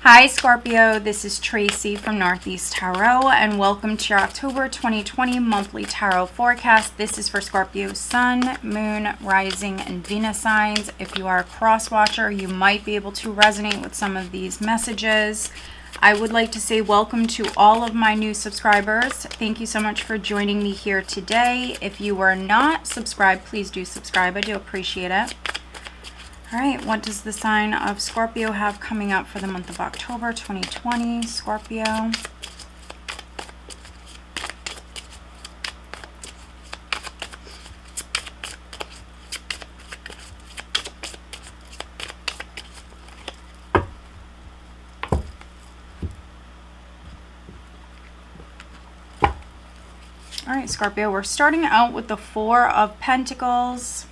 Hi Scorpio, this is Tracy from Northeast Tarot and welcome to your October 2020 monthly tarot forecast. This is for Scorpio Sun, Moon, Rising, and Venus signs. If you are a cross watcher, you might be able to resonate with some of these messages. I would like to say welcome to all of my new subscribers. Thank you so much for joining me here today. If you are not subscribed, please do subscribe. I do appreciate it. All right, what does the sign of Scorpio have coming up for the month of October 2020? Scorpio. All right, Scorpio, we're starting out with the Four of Pentacles.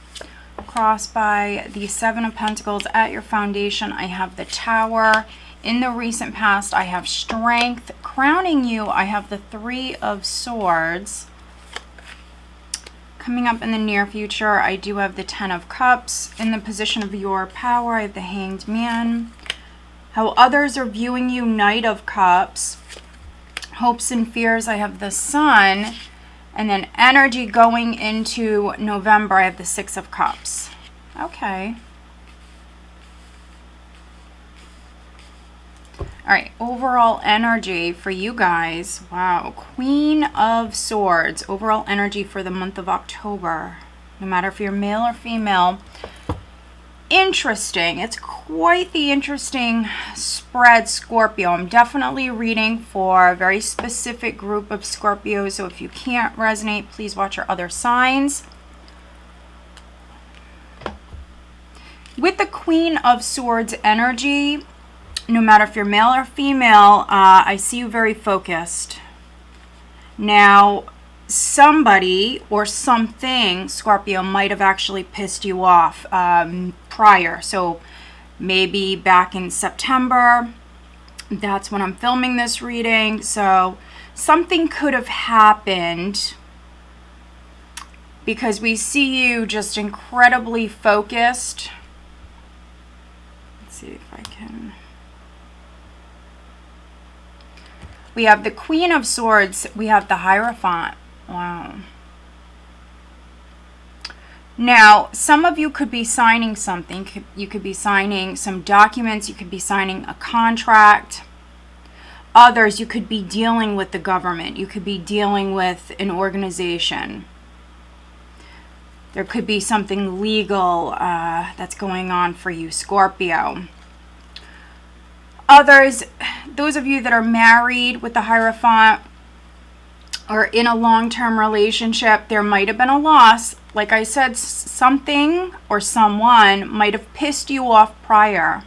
Crossed by the Seven of Pentacles. At your foundation, I have the Tower. In the recent past, I have Strength. Crowning you, I have the Three of Swords. Coming up in the near future, I do have the Ten of Cups. In the position of your power, I have the Hanged Man. How others are viewing you, Knight of Cups. Hopes and fears, I have the Sun. And then energy going into November, I have the Six of Cups. Okay. All right, overall energy for you guys. Wow, Queen of Swords. Overall energy for the month of October. No matter if you're male or female. Interesting. It's quite the interesting spread, Scorpio. I'm definitely reading for a very specific group of Scorpios, so if you can't resonate, please watch your other signs. With the Queen of Swords energy, no matter if you're male or female, I see you very focused. Now, somebody or something, Scorpio, might have actually pissed you off prior. So maybe back in September, that's when I'm filming this reading. So something could have happened because we see you just incredibly focused. Let's see if I can. We have the Queen of Swords. We have the Hierophant. Wow. Now, some of you could be signing something. You could be signing some documents. You could be signing a contract. Others, you could be dealing with the government. You could be dealing with an organization. There could be something legal that's going on for you, Scorpio. Others, those of you that are married with the Hierophant, or in a long-term relationship, there might have been a loss. Like I said, something or someone might have pissed you off prior.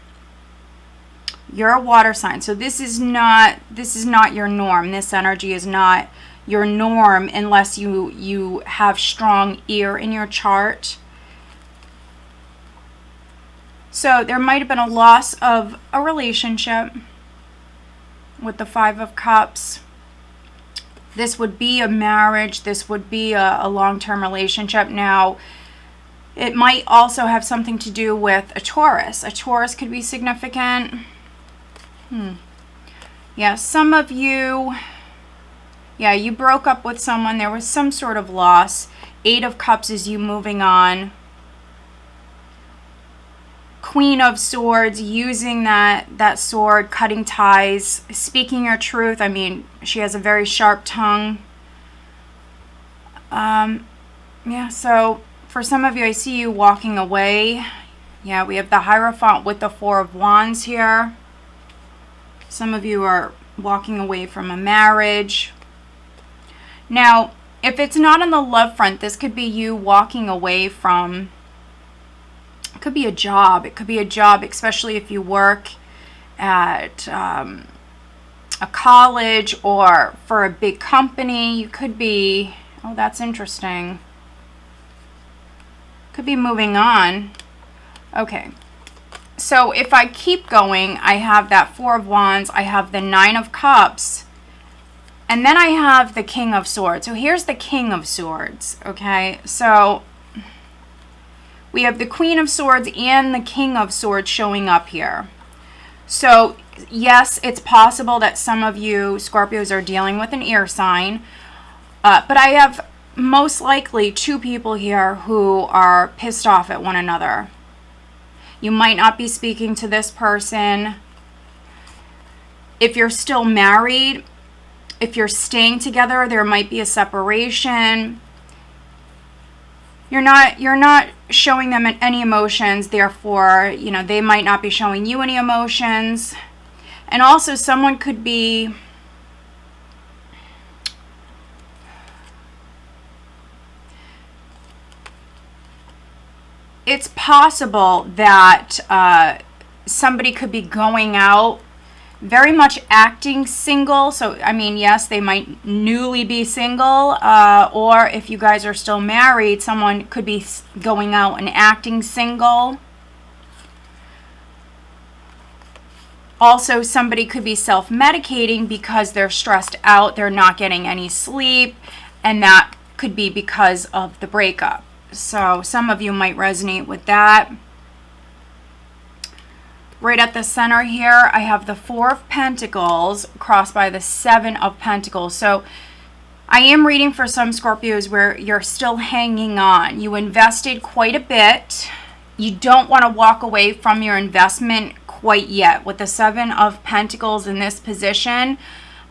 You're a water sign, so this is not your norm. This energy is not your norm unless you have strong ear in your chart. So there might have been a loss of a relationship with the Five of Cups. This would be a marriage. This would be a long-term relationship. Now, it might also have something to do with a Taurus. A Taurus could be significant. Yeah, some of you, yeah, you broke up with someone. There was some sort of loss. Eight of Cups is you moving on. Queen of Swords, using that sword, cutting ties, speaking your truth. I mean, she has a very sharp tongue. Yeah, so for some of you, I see you walking away. Yeah, we have the Hierophant with the Four of Wands here. Some of you are walking away from a marriage. Now, if it's not on the love front, this could be you walking away from, it could be a job. It could be a job, especially if you work at a college or for a big company. You could be, oh, that's interesting. Could be moving on. Okay. So if I keep going, I have that Four of Wands. I have the Nine of Cups. And then I have the King of Swords. So here's the King of Swords. Okay. So we have the Queen of Swords and the King of Swords showing up here. So yes, it's possible that some of you Scorpios are dealing with an air sign, but I have most likely 2 people here who are pissed off at one another. You might not be speaking to this person. If you're still married, if you're staying together, there might be a separation. You're not showing them any emotions, therefore, you know, they might not be showing you any emotions. And also someone could be it's possible that somebody could be going out very much acting single. So, I mean, yes, they might newly be single, or if you guys are still married, someone could be going out and acting single. Also, somebody could be self-medicating because they're stressed out, they're not getting any sleep, and that could be because of the breakup. So some of you might resonate with that. Right at the center here, I have the 4 of Pentacles crossed by the 7 of Pentacles. So I am reading for some Scorpios where you're still hanging on. You invested quite a bit. You don't want to walk away from your investment quite yet. With the 7 of Pentacles in this position,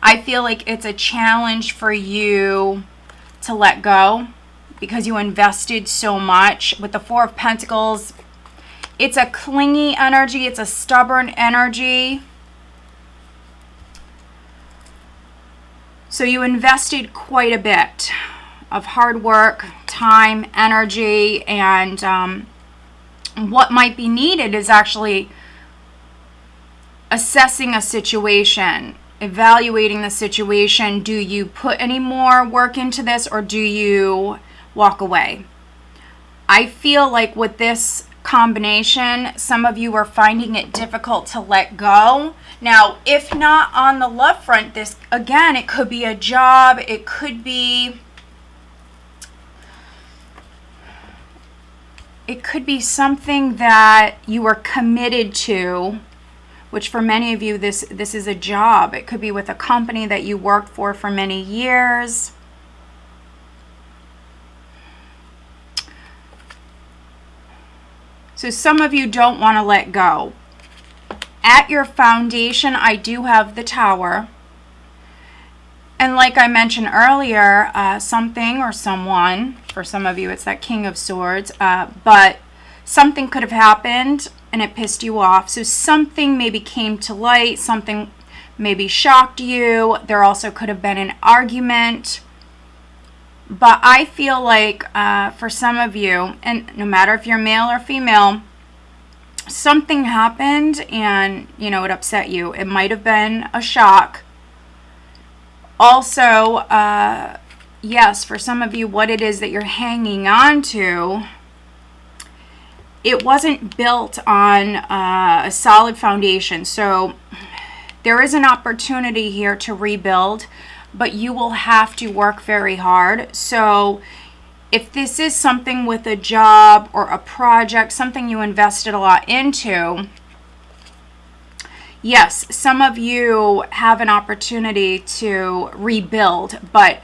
I feel like it's a challenge for you to let go because you invested so much. With the 4 of Pentacles, it's a clingy energy. It's a stubborn energy. So you invested quite a bit of hard work, time, energy, and what might be needed is actually assessing a situation, evaluating the situation. Do you put any more work into this, or do you walk away? I feel like with this combination, some of you are finding it difficult to let go. Now, if not on the love front, this, again, it could be a job, it could be something that you are committed to, which for many of you, this is a job. It could be with a company that you worked for many years. So some of you don't want to let go. At your foundation, I do have the Tower. And like I mentioned earlier, something or someone, for some of you it's that King of Swords, but something could have happened and it pissed you off. So something maybe came to light, something maybe shocked you. There also could have been an argument. But I feel like for some of you, and no matter if you're male or female, something happened and, you know, it upset you. It might have been a shock. Also, yes, for some of you, what it is that you're hanging on to, it wasn't built on a solid foundation. So there is an opportunity here to rebuild, but you will have to work very hard. So if this is something with a job or a project, something you invested a lot into, yes, some of you have an opportunity to rebuild, but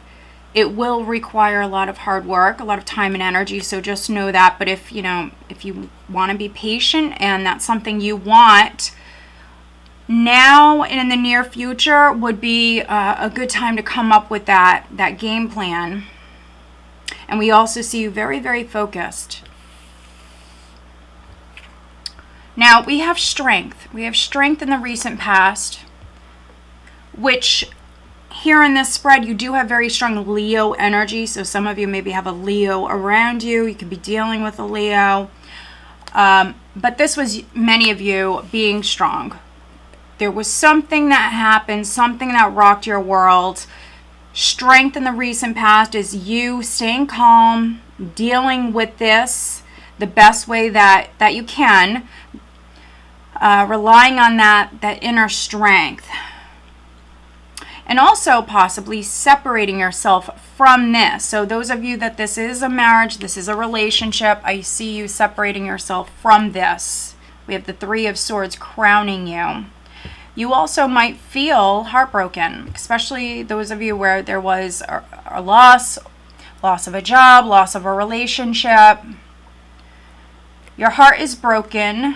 it will require a lot of hard work, a lot of time and energy. So just know that. But if you want to be patient and that's something you want, now and in the near future would be a good time to come up with that game plan. And we also see you very, very focused. Now, we have strength. We have strength in the recent past, which here in this spread, you do have very strong Leo energy. So some of you maybe have a Leo around you. You could be dealing with a Leo. But this was many of you being strong. There was something that happened, something that rocked your world. Strength in the recent past is you staying calm, dealing with this the best way that you can, relying on that inner strength. And also possibly separating yourself from this. So those of you that this is a marriage, this is a relationship, I see you separating yourself from this. We have the 3 of Swords crowning you. You also might feel heartbroken, especially those of you where there was a loss of a job, loss of a relationship. Your heart is broken.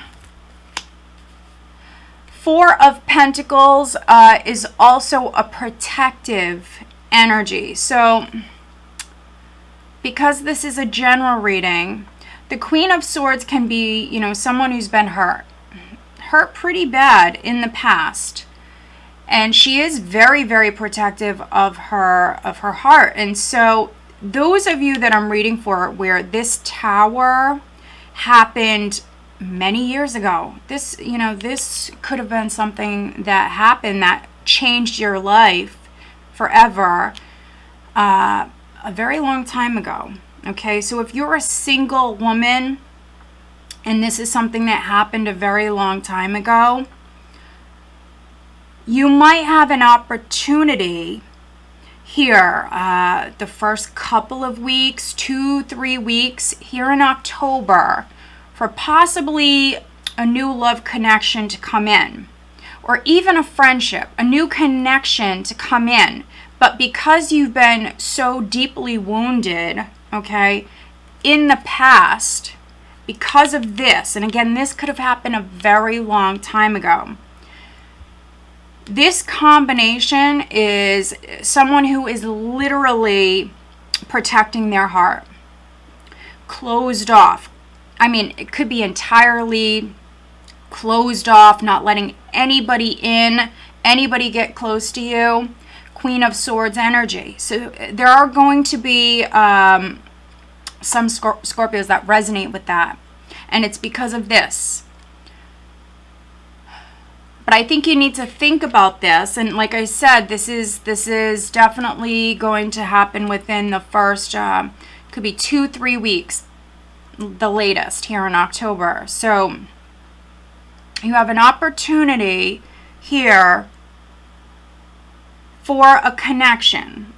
Four of Pentacles is also a protective energy. So because this is a general reading, the Queen of Swords can be, you know, someone who's been hurt pretty bad in the past. And she is very, very protective of her heart. And so those of you that I'm reading for where this Tower happened many years ago, this, you know, this could have been something that happened that changed your life forever a very long time ago. Okay, so if you're a single woman and this is something that happened a very long time ago, you might have an opportunity here the first couple of weeks, 2-3 weeks here in October, for possibly a new love connection to come in, or even a friendship, a new connection to come in. But because you've been so deeply wounded, okay, in the past, because of this, and again, this could have happened a very long time ago. This combination is someone who is literally protecting their heart, closed off. I mean, it could be entirely closed off, not letting anybody in, anybody get close to you. Queen of Swords energy. So there are going to be some Scorpios that resonate with that, and it's because of this. But I think you need to think about this, and like I said, this is definitely going to happen within the first could be 2-3 weeks, the latest, here in October. So you have an opportunity here for a connection.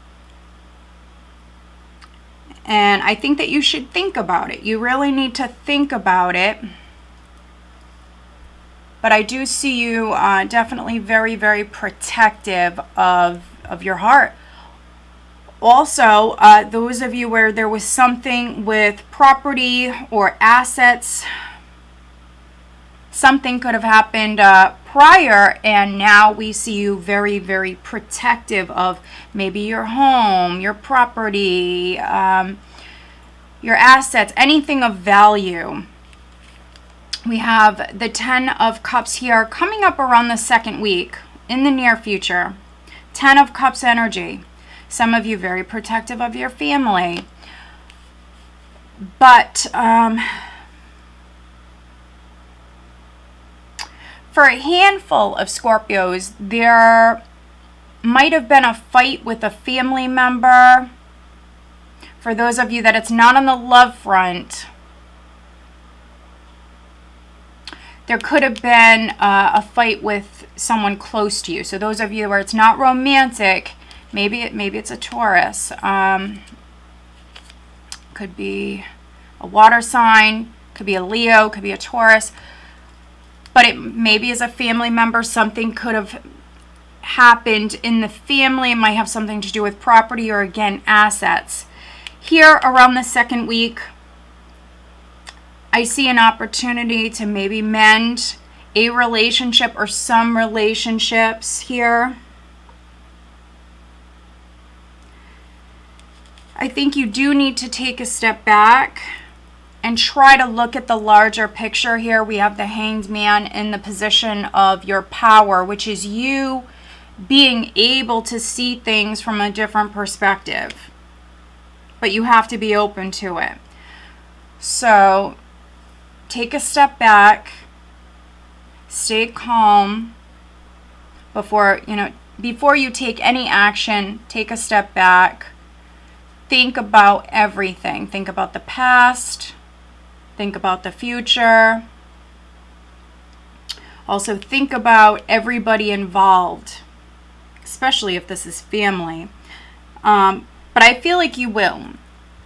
And I think that you should think about it. You really need to think about it. But I do see you definitely very, very protective of your heart. Also, those of you where there was something with property or assets, something could have happened prior, and now we see you very, very protective of maybe your home, your property, your assets, anything of value. We have the 10 of Cups here coming up around the second week in the near future. 10 of Cups energy. Some of you very protective of your family. But for a handful of Scorpios, there might have been a fight with a family member. For those of you that it's not on the love front, there could have been a fight with someone close to you. So those of you where it's not romantic, maybe it's a Taurus. Could be a water sign, could be a Leo, could be a Taurus. But it maybe is a family member. Something could have happened in the family. It might have something to do with property or, again, assets. Here around the second week, I see an opportunity to maybe mend a relationship or some relationships here. I think you do need to take a step back and try to look at the larger picture here. We have the Hanged Man in the position of your power, which is you being able to see things from a different perspective. But you have to be open to it. So take a step back, stay calm before you take any action. Take a step back. Think about everything. Think about the past. Think about the future. Also think about everybody involved, especially if this is family. But I feel like you will.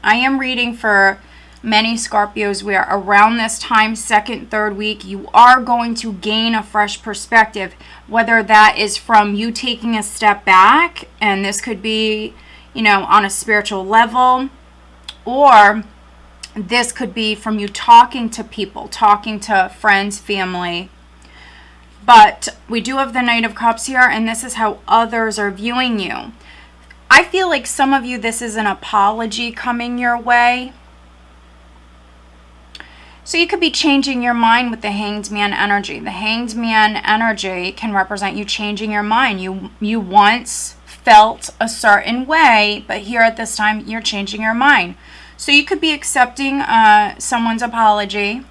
I am reading for Many Scorpios, we are around this time, second, third week, you are going to gain a fresh perspective, whether that is from you taking a step back, and this could be, you know, on a spiritual level, or this could be from you talking to people, talking to friends, family. But we do have the Knight of Cups here, and this is how others are viewing you. I feel like some of you, this is an apology coming your way. So you could be changing your mind with the Hanged Man energy. The Hanged Man energy can represent you changing your mind. You once felt a certain way, but here at this time, you're changing your mind. So you could be accepting someone's apology.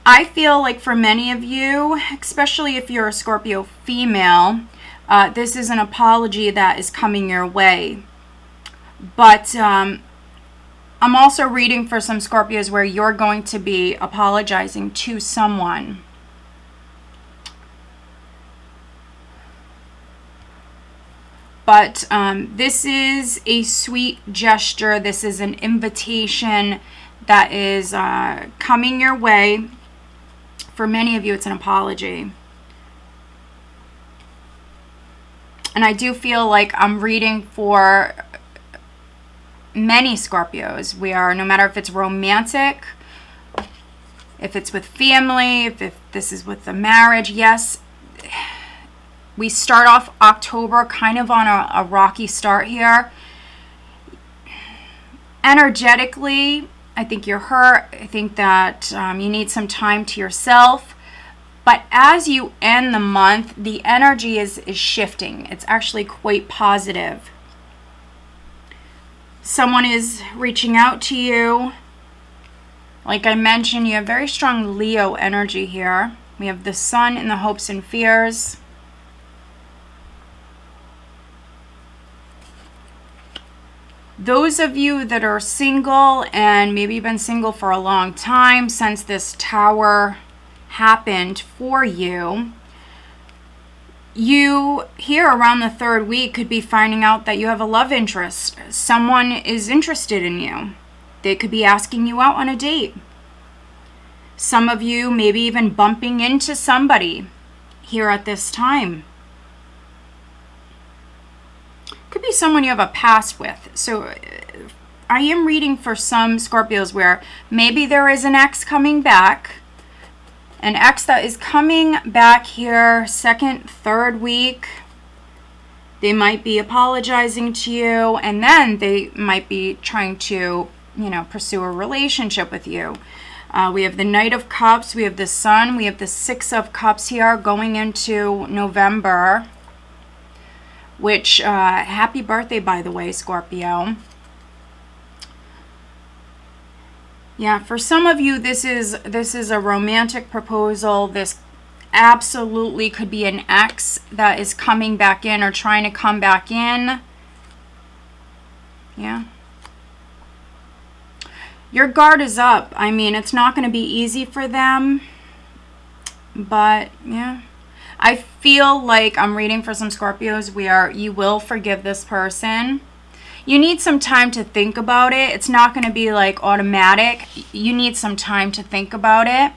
I feel like for many of you, especially if you're a Scorpio female, this is an apology that is coming your way. But I'm also reading for some Scorpios where you're going to be apologizing to someone. But this is a sweet gesture. This is an invitation that is coming your way. For many of you, it's an apology. And I do feel like I'm reading for many Scorpios. We are, no matter if it's romantic, if it's with family, if this is with the marriage, yes, we start off October kind of on a rocky start here. Energetically, I think you're hurt. I think that you need some time to yourself. But as you end the month, the energy is shifting. It's actually quite positive. Someone is reaching out to you. Like I mentioned, you have very strong Leo energy here. We have the Sun in the hopes and fears. Those of you that are single, and maybe you've been single for a long time since this Tower happened for you, you here around the third week could be finding out that you have a love interest. Someone is interested in you. They could be asking you out on a date. Some of you maybe even bumping into somebody here at this time. Could be someone you have a past with. So I am reading for some Scorpios where maybe there is an ex coming back. An ex that is coming back here second, third week. They might be apologizing to you, and then they might be trying to, you know, pursue a relationship with you. We have the Knight of Cups. We have the Sun. We have the Six of Cups here going into November. Which, happy birthday, by the way, Scorpio. Yeah, for some of you, this is a romantic proposal. This absolutely could be an ex that is coming back in or trying to come back in. Yeah. Your guard is up. I mean, it's not going to be easy for them. But, yeah. I feel like I'm reading for some Scorpios where you will forgive this person. You need some time to think about it. It's not going to be like automatic. You need some time to think about it.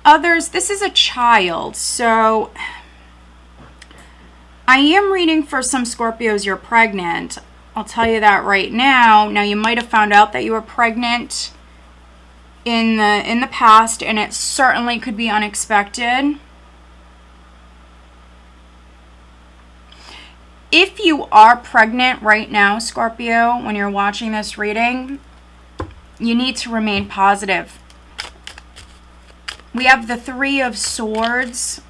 Others, this is a child. So I am reading for some Scorpios you're pregnant. I'll tell you that right now. Now, you might have found out that you were pregnant in the past, and it certainly could be unexpected. If you are pregnant right now, Scorpio, when you're watching this reading, you need to remain positive. We have the Three of Swords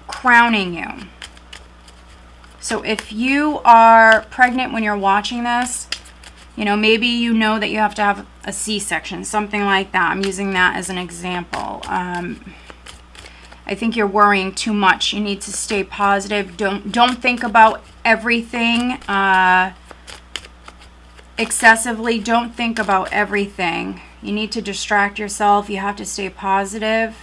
crowning you. So if you are pregnant when you're watching this, you know, maybe you know that you have to have a C-section, something like that. I'm using that as an example. I think you're worrying too much. You need to stay positive. Don't think about everything excessively. Don't think about everything. You need to distract yourself. You have to stay positive.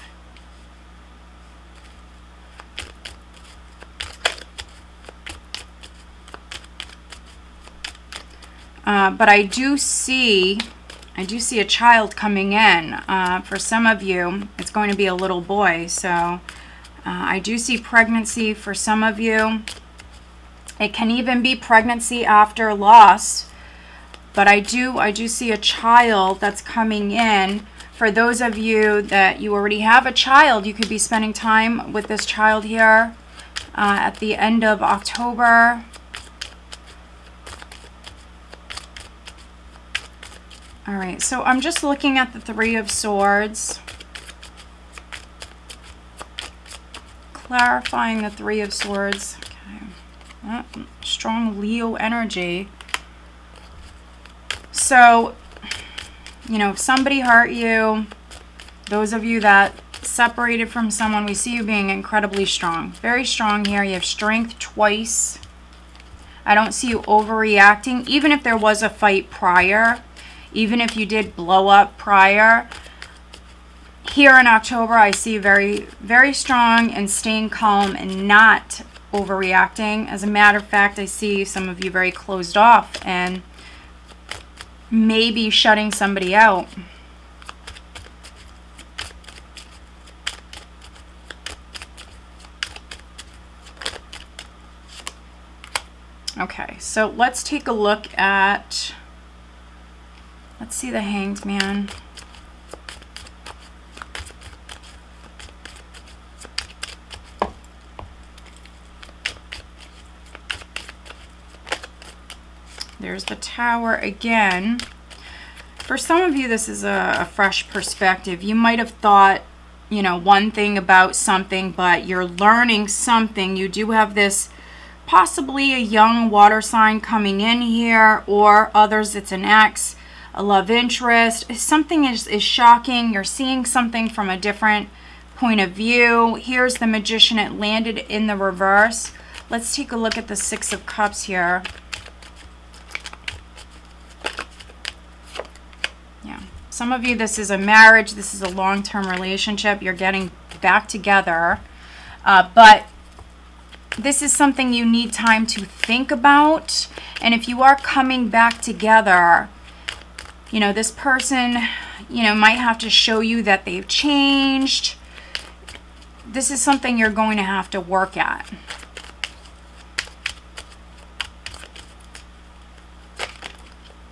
But I do see a child coming in. For some of you, it's going to be a little boy. So I do see pregnancy for some of you. It can even be pregnancy after loss. But I do see a child that's coming in. For those of you that you already have a child, you could be spending time with this child here at the end of October. All right, so I'm just looking at the Three of Swords. Clarifying the Three of Swords. Okay. Strong Leo energy. So, you know, if somebody hurt you, those of you that separated from someone, we see you being incredibly strong. Very strong here. You have strength twice. I don't see you overreacting, even if there was a fight prior. Even if you did blow up prior, here in October, I see very, very strong and staying calm and not overreacting. As a matter of fact, I see some of you very closed off and maybe shutting somebody out. Okay, so let's take a look at... Let's see the Hanged Man. There's the Tower again. For some of you, this is a fresh perspective. You might have thought, you know, one thing about something, but you're learning something. You do have this possibly a young water sign coming in here, or others, it's an ex. A love interest. Something is shocking. You're seeing something from a different point of view. Here's the Magician. It landed in the reverse. Let's take a look at the Six of Cups here. Yeah. Some of you, this is a marriage. This is a long-term relationship. You're getting back together. But this is something you need time to think about. And if you are coming back together, you know, this person, you know, might have to show you that they've changed. This is something you're going to have to work at.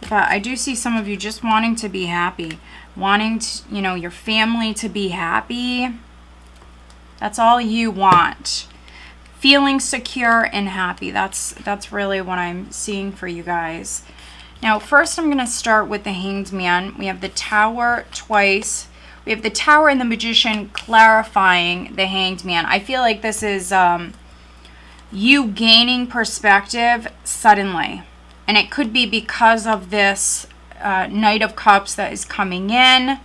But I do see some of you just wanting to be happy. Wanting to, you know, your family to be happy. That's all you want. Feeling secure and happy. That's really what I'm seeing for you guys. Now, first I'm going to start with the Hanged Man. We have the Tower twice. We have the Tower and the Magician clarifying the Hanged Man. I feel like this is you gaining perspective suddenly. And it could be because of this Knight of Cups that is coming in.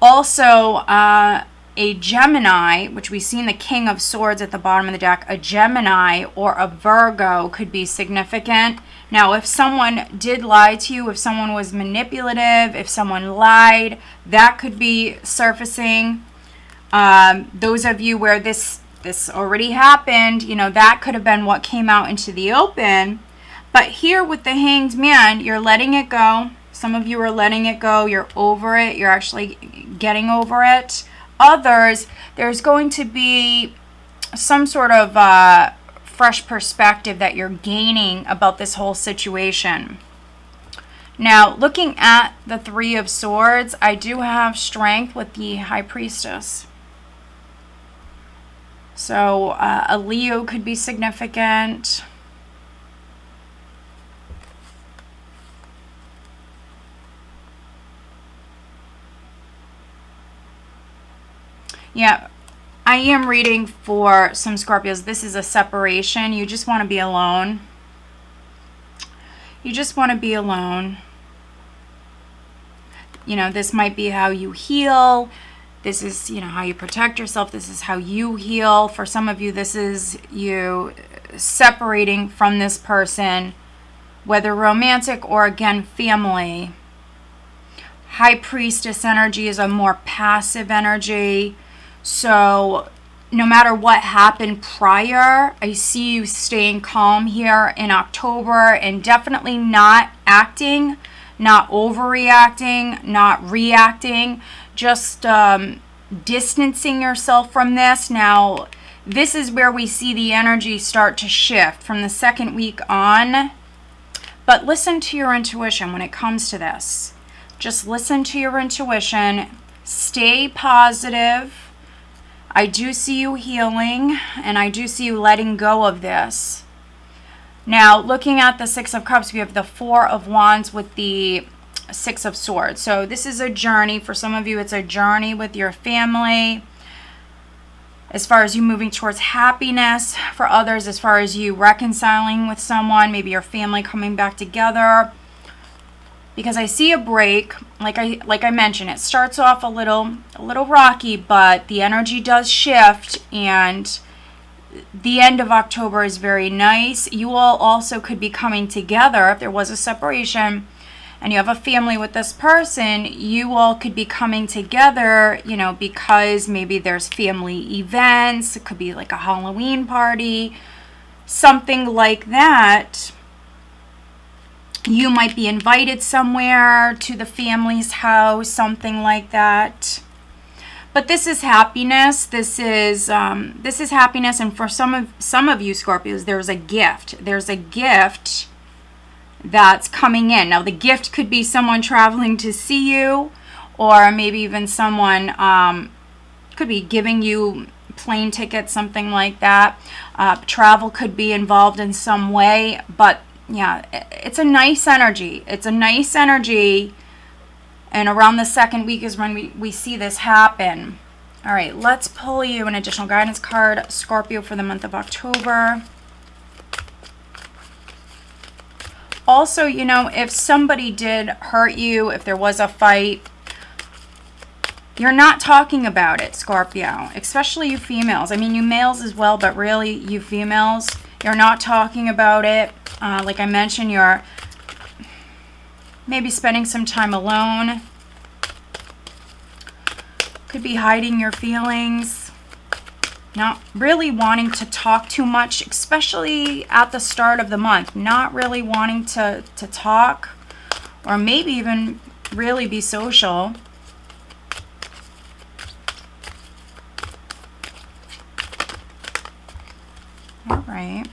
Also, a Gemini, which we see in the King of Swords at the bottom of the deck, a Gemini or a Virgo could be significant. Now, if someone did lie to you, if someone was manipulative, if someone lied, that could be surfacing. Those of you where this already happened, you know, that could have been what came out into the open. But here with the Hanged Man, you're letting it go. Some of you are letting it go. You're over it. You're actually getting over it. Others, there's going to be some sort of fresh perspective that you're gaining about this whole situation. Now, looking at the Three of Swords, I do have strength with the High Priestess. So a Leo could be significant. Yeah, I am reading for some Scorpios. This is a separation. You just want to be alone. You just want to be alone. You know, this might be how you heal. This is, you know, how you protect yourself. This is how you heal. For some of you, this is you separating from this person, whether romantic or, again, family. High Priestess energy is a more passive energy. So no matter what happened prior, I see you staying calm here in October, and definitely not acting, not overreacting, not reacting, just distancing yourself from this. Now, this is where we see the energy start to shift from the second week on. But listen to your intuition when it comes to this. Just listen to your intuition. Stay positive. I do see you healing, and I do see you letting go of this. Now, looking at the Six of Cups, we have the Four of Wands with the Six of Swords. So this is a journey. For some of you, it's a journey with your family, as far as you moving towards happiness. For others, as far as you reconciling with someone, maybe your family coming back together. Because I see a break, like I mentioned, it starts off a little rocky, but the energy does shift, and the end of October is very nice. You all also could be coming together. If there was a separation and you have a family with this person, you all could be coming together, you know, because maybe there's family events. It could be like a Halloween party, something like that. You might be invited somewhere to the family's house, something like that. But this is happiness. This is happiness, and for some of you Scorpios, there's a gift. There's a gift that's coming in. Now, the gift could be someone traveling to see you, or maybe even someone could be giving you plane tickets, something like that. Travel could be involved in some way, but yeah, it's a nice energy. It's a nice energy. And around the second week is when we see this happen. All right, let's pull you an additional guidance card, Scorpio, for the month of October. Also, you know, if somebody did hurt you, if there was a fight, you're not talking about it, Scorpio, especially you females. I mean, you males as well, but really you females, you're not talking about it. Like I mentioned, you're maybe spending some time alone. Could be hiding your feelings. Not really wanting to talk too much, especially at the start of the month. Not really wanting to talk, or maybe even really be social. All right.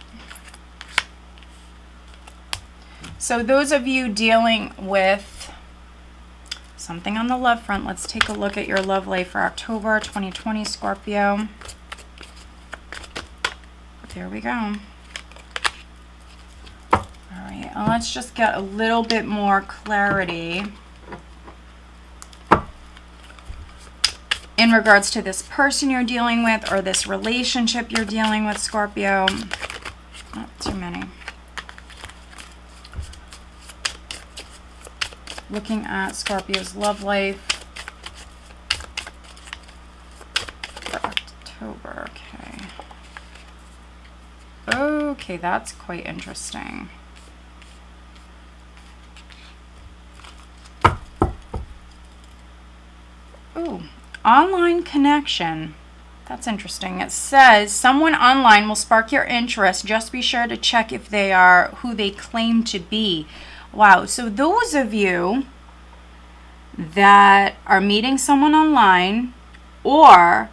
So those of you dealing with something on the love front, let's take a look at your love life for October 2020, Scorpio. There we go. All right, let's just get a little bit more clarity in regards to this person you're dealing with, or this relationship you're dealing with, Scorpio. Not too many. Looking at Scorpio's love life for October. Okay. Okay, that's quite interesting. Ooh, online connection. That's interesting. It says someone online will spark your interest. Just be sure to check if they are who they claim to be. Wow, so those of you that are meeting someone online, or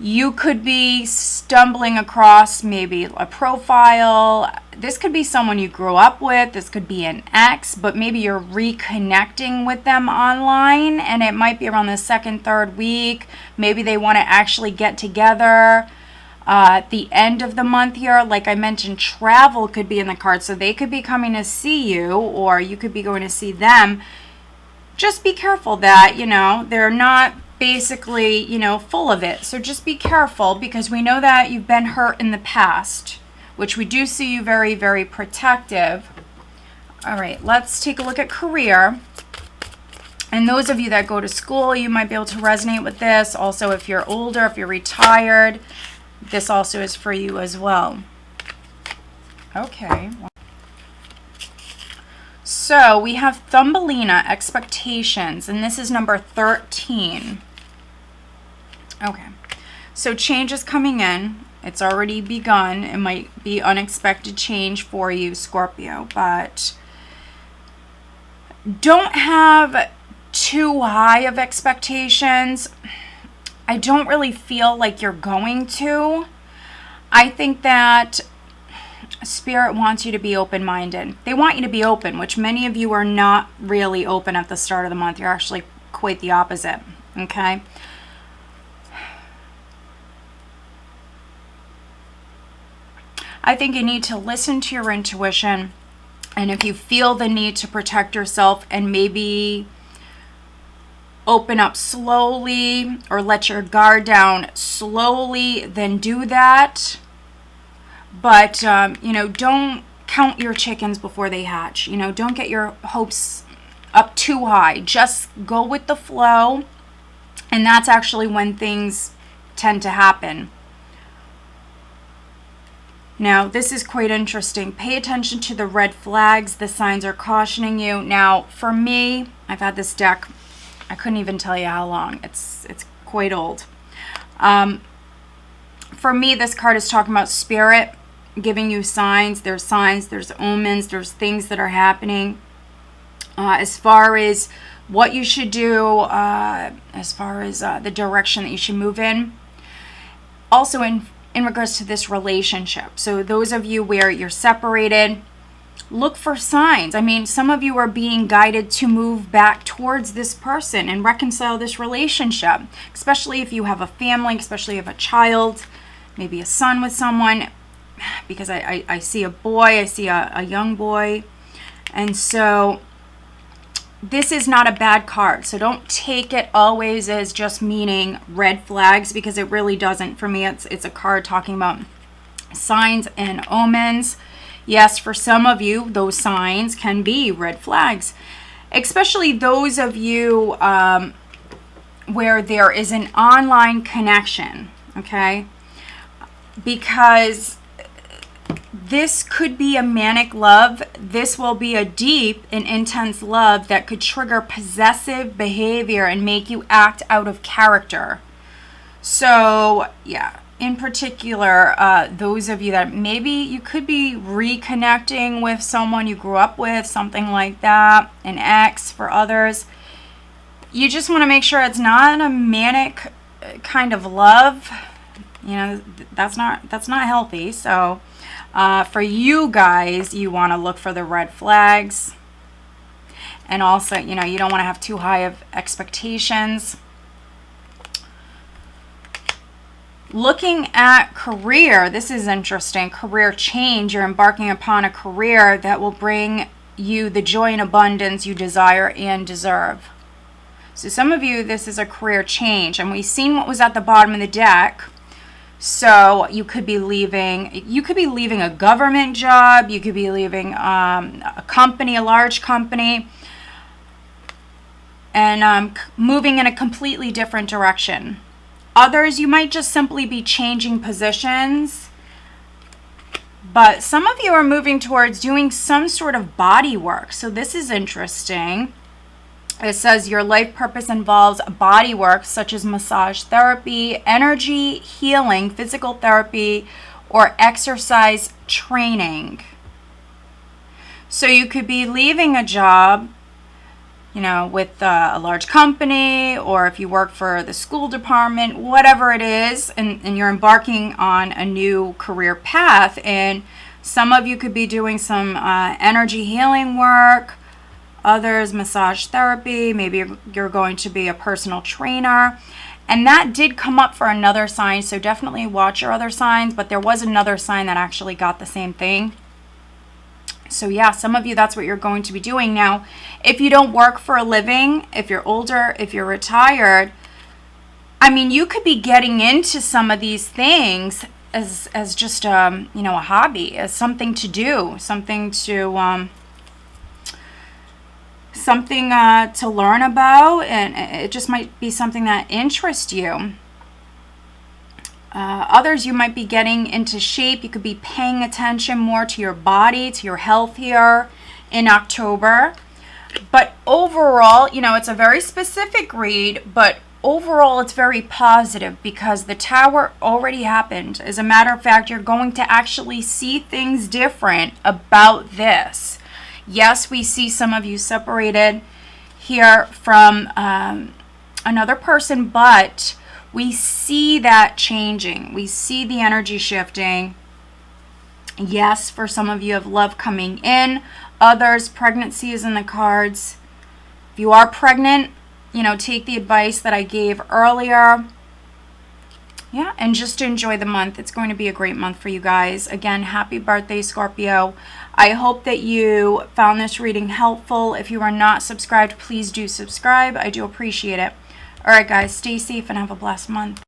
you could be stumbling across maybe a profile. This could be someone you grew up with. This could be an ex, but maybe you're reconnecting with them online, and it might be around the second, third week. Maybe they want to actually get together. At the end of the month here, like I mentioned, travel could be in the card. So they could be coming to see you, or you could be going to see them. Just be careful that, you know, they're not basically, you know, full of it. So just be careful, because we know that you've been hurt in the past, which we do see you very, very protective. All right, let's take a look at career. And those of you that go to school, you might be able to resonate with this. Also, if you're older, if you're retired, this also is for you as well. Okay. So we have Thumbelina, expectations, and this is number 13. Okay. So change is coming in. It's already begun. It might be unexpected change for you, Scorpio, but don't have too high of expectations. I don't really feel like you're going to. I think that Spirit wants you to be open-minded. They want you to be open, which many of you are not really open at the start of the month. You're actually quite the opposite, okay? I think you need to listen to your intuition, and if you feel the need to protect yourself and maybe open up slowly or let your guard down slowly, then do that. But, you know, don't count your chickens before they hatch. You know, don't get your hopes up too high. Just go with the flow, and that's actually when things tend to happen. Now, this is quite interesting. Pay attention to the red flags. The signs are cautioning you. Now, for me, I've had this deck, I couldn't even tell you how long. It's quite old. For me, this card is talking about Spirit giving you signs. There's omens, there's things that are happening. As far as what you should do, as far as the direction that you should move in. Also in regards to this relationship. So those of you where you're separated, look for signs. I mean, some of you are being guided to move back towards this person and reconcile this relationship, especially if you have a family, especially if you have a child, maybe a son with someone, because I see a boy, I see a young boy. And so this is not a bad card. So don't take it always as just meaning red flags, because it really doesn't. For me, it's a card talking about signs and omens. Yes, for some of you, those signs can be red flags, especially those of you where there is an online connection, okay? Because this could be a manic love. This will be a deep and intense love that could trigger possessive behavior and make you act out of character. So, yeah, in particular, those of you that maybe you could be reconnecting with someone you grew up with, something like that, an ex for others. You just want to make sure it's not a manic kind of love. You know, that's not healthy. So for you guys, you want to look for the red flags. And also, you know, you don't want to have too high of expectations. Looking at career, this is interesting. Career change. You're embarking upon a career that will bring you the joy and abundance you desire and deserve. So some of you, this is a career change. And we've seen what was at the bottom of the deck. So you could be leaving a government job, you could be leaving a company, a large company, and moving in a completely different direction. Others, you might just simply be changing positions, but some of you are moving towards doing some sort of body work. So this is interesting. It says your life purpose involves body work such as massage therapy, energy healing, physical therapy, or exercise training. So you could be leaving a job, you know, with a large company, or if you work for the school department, whatever it is, and you're embarking on a new career path. And some of you could be doing some energy healing work. Others, massage therapy. Maybe you're going to be a personal trainer. And that did come up for another sign, so definitely watch your other signs. But there was another sign that actually got the same thing. So yeah, some of you, that's what you're going to be doing. Now, if you don't work for a living, if you're older, if you're retired, I mean, you could be getting into some of these things as just, you know, a hobby, as something to do, something to... to learn about, and it just might be something that interests you. Others, you might be getting into shape. You could be paying attention more to your body, to your health here in October. But overall, you know, it's a very specific read, but overall, it's very positive because the Tower already happened. As a matter of fact, you're going to actually see things different about this. Yes, we see some of you separated here from another person, but we see that changing. We see the energy shifting. Yes, for some of you have love coming in. Others, pregnancy is in the cards. If you are pregnant, you know, take the advice that I gave earlier. Yeah, and just enjoy the month. It's going to be a great month for you guys. Again, happy birthday, Scorpio. I hope that you found this reading helpful. If you are not subscribed, please do subscribe. I do appreciate it. All right, guys, stay safe and have a blessed month.